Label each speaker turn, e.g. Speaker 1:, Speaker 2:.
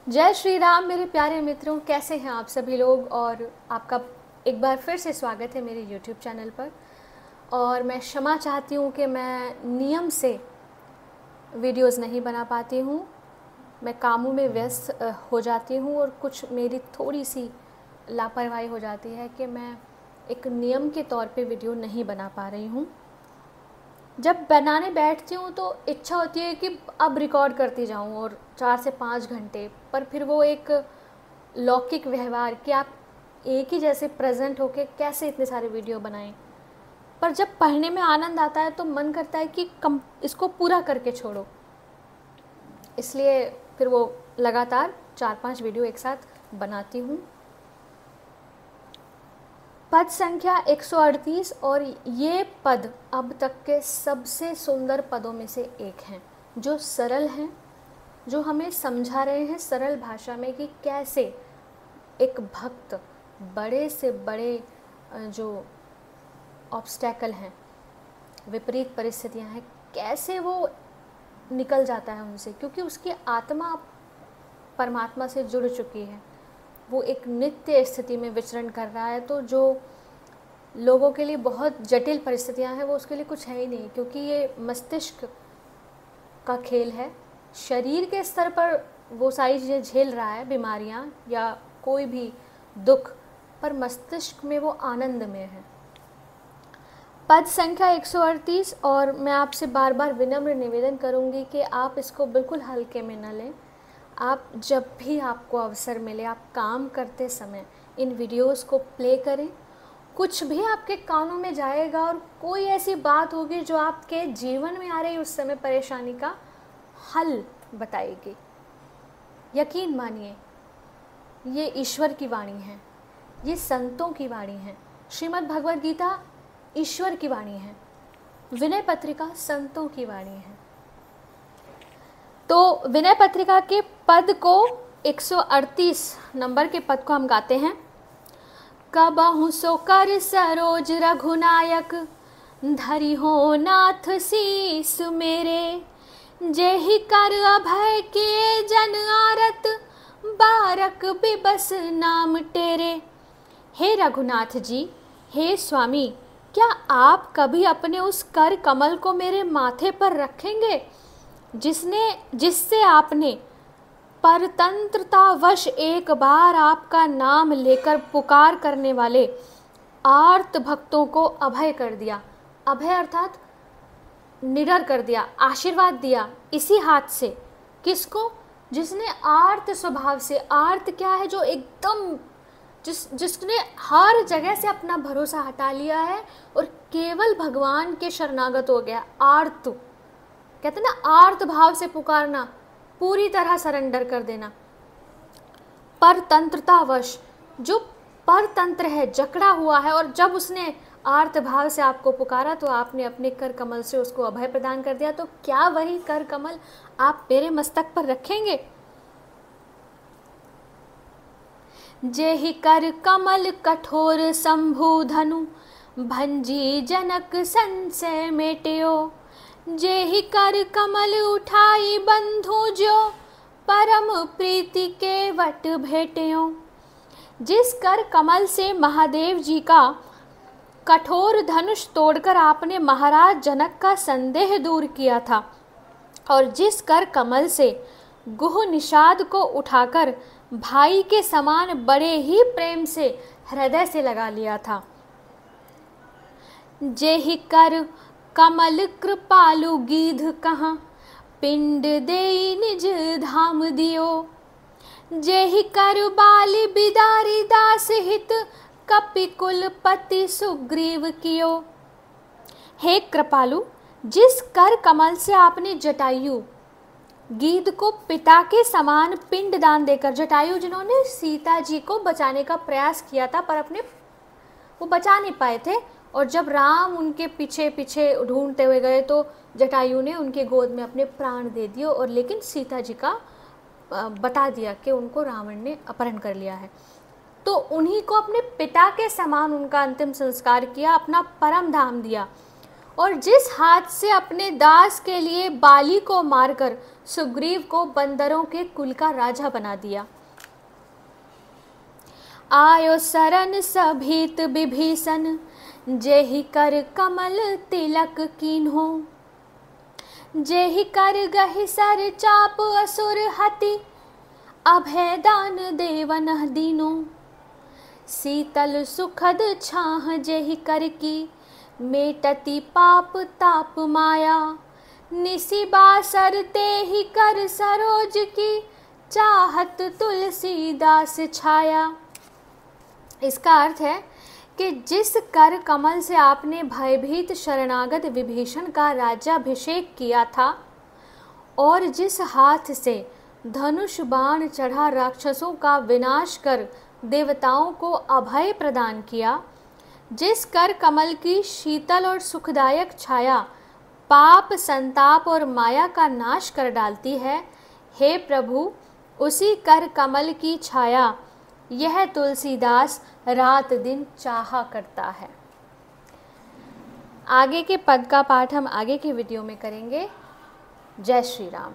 Speaker 1: जय श्री राम मेरे प्यारे मित्रों, कैसे हैं आप सभी लोग। और आपका एक बार फिर से स्वागत है मेरे YouTube चैनल पर। और मैं क्षमा चाहती हूँ कि मैं नियम से वीडियोस नहीं बना पाती हूँ। मैं कामों में व्यस्त हो जाती हूँ और कुछ मेरी थोड़ी सी लापरवाही हो जाती है कि मैं एक नियम के तौर पे वीडियो नहीं बना पा रही हूँ। जब बनाने बैठती हूँ तो इच्छा होती है कि अब रिकॉर्ड करती जाऊँ और 4 से 5 घंटे, पर फिर वो एक लौकिक व्यवहार कि आप एक ही जैसे प्रेजेंट होके कैसे इतने सारे वीडियो बनाएं। पर जब पढ़ने में आनंद आता है तो मन करता है कि इसको पूरा करके छोड़ो। इसलिए फिर वो लगातार 4-5 वीडियो एक साथ बनाती हूँ। पद संख्या 138 और ये पद अब तक के सबसे सुंदर पदों में से एक हैं, जो सरल हैं, जो हमें समझा रहे हैं सरल भाषा में कि कैसे एक भक्त बड़े से बड़े जो ऑब्स्टैकल हैं, विपरीत परिस्थितियां हैं, कैसे वो निकल जाता है उनसे, क्योंकि उसकी आत्मा परमात्मा से जुड़ चुकी है। वो एक नित्य स्थिति में विचरण कर रहा है। तो जो लोगों के लिए बहुत जटिल परिस्थितियां हैं वो उसके लिए कुछ है ही नहीं, क्योंकि ये मस्तिष्क का खेल है। शरीर के स्तर पर वो सारी चीज़ें झेल रहा है, बीमारियां या कोई भी दुख, पर मस्तिष्क में वो आनंद में है। पद संख्या 138। और मैं आपसे बार बार विनम्र निवेदन करूंगी कि आप इसको बिल्कुल हल्के में न लें। आप जब भी आपको अवसर मिले, आप काम करते समय इन वीडियोस को प्ले करें। कुछ भी आपके कानों में जाएगा और कोई ऐसी बात होगी जो आपके जीवन में आ रही उस समय परेशानी का हल बताएगी। यकीन मानिए, ये ईश्वर की वाणी है, ये संतों की वाणी है। श्रीमद् भगवद गीता ईश्वर की वाणी है, विनय पत्रिका संतों की वाणी है। तो विनय पत्रिका के पद को 138 नंबर के पद को हम गाते हैं। कबहु सो कर सरोज रघुनायक, धरि हो नाथ शीस मेरे। जेहि कर अभय के जन आरत, बारक बिबस नाम तेरे। हे रघुनाथ जी, हे स्वामी, क्या आप कभी अपने उस कर कमल को मेरे माथे पर रखेंगे जिससे आपने परतंत्रतावश एक बार आपका नाम लेकर पुकार करने वाले आर्त भक्तों को अभय कर दिया। अभय अर्थात निडर कर दिया, आशीर्वाद दिया इसी हाथ से। किसको? जिसने आर्त स्वभाव से, आर्त क्या है? जो एकदम जिसने हर जगह से अपना भरोसा हटा लिया है और केवल भगवान के शरणागत हो गया। आर्त कहते हैं ना, आर्त भाव से पुकारना, पूरी तरह सरेंडर कर देना। परतंत्रतावश, जो परतंत्र है, जकड़ा हुआ है, और जब उसने आर्त भाव से आपको पुकारा तो आपने अपने कर कमल से उसको अभय प्रदान कर दिया। तो क्या वही कर कमल आप मेरे मस्तक पर रखेंगे? जेहि कर कमल कठोर शंभु धनु, भंजी जनक संशय मेट्यो। जेहि कर कमल उठाई बंधु जो, परम प्रीति के वट भेट्यो। जिस कर कमल से महादेव जी का कठोर धनुष तोड़कर आपने महाराज जनक का संदेह दूर किया था, और जिस कर कमल से गुह निषाद को उठाकर भाई के समान बड़े ही प्रेम से हृदय से लगा लिया था। जेहि कर कमल कृपालु गीध कहाँ, पिंड देई निज धाम दियो। जेहि कर बाली बिदारी दास हित, कपि कुलपति सुग्रीव कियो। हे कृपालु, जिस कर कमल से आपने जटायु गीध को पिता के समान पिंड दान देकर, जटायु जिन्होंने सीता जी को बचाने का प्रयास किया था पर अपने वो बचा नहीं पाए थे, और जब राम उनके पीछे पीछे ढूंढते हुए गए तो जटायु ने उनके गोद में अपने प्राण दे दिए, और लेकिन सीता जी का बता दिया कि उनको रावण ने अपहरण कर लिया है। तो उन्हीं को अपने पिता के समान उनका अंतिम संस्कार किया, अपना परम धाम दिया। और जिस हाथ से अपने दास के लिए बाली को मारकर सुग्रीव को बंदरों के कुल का राजा बना दिया। आयो सरन सभीत विभीषण, जेहि कर कमल तिलक कीन्हो। जेहि कर गहि सर चाप असुर हति, अभय दान देवन दीनो। शीतल सुखद छाह जेहि कर की, मेटति पाप ताप माया। निसि बासर तेहि कर सरोज की, चाहत तुलसीदास छाया। इसका अर्थ है कि जिस कर कमल से आपने भयभीत शरणागत विभीषण का राज्याभिषेक किया था और जिस हाथ से धनुष बाण चढ़ा राक्षसों का विनाश कर देवताओं को अभय प्रदान किया, जिस कर कमल की शीतल और सुखदायक छाया पाप संताप और माया का नाश कर डालती है, हे प्रभु, उसी कर कमल की छाया यह तुलसीदास रात दिन चाहा करता है। आगे के पद का पाठ हम आगे के वीडियो में करेंगे। जय श्री राम।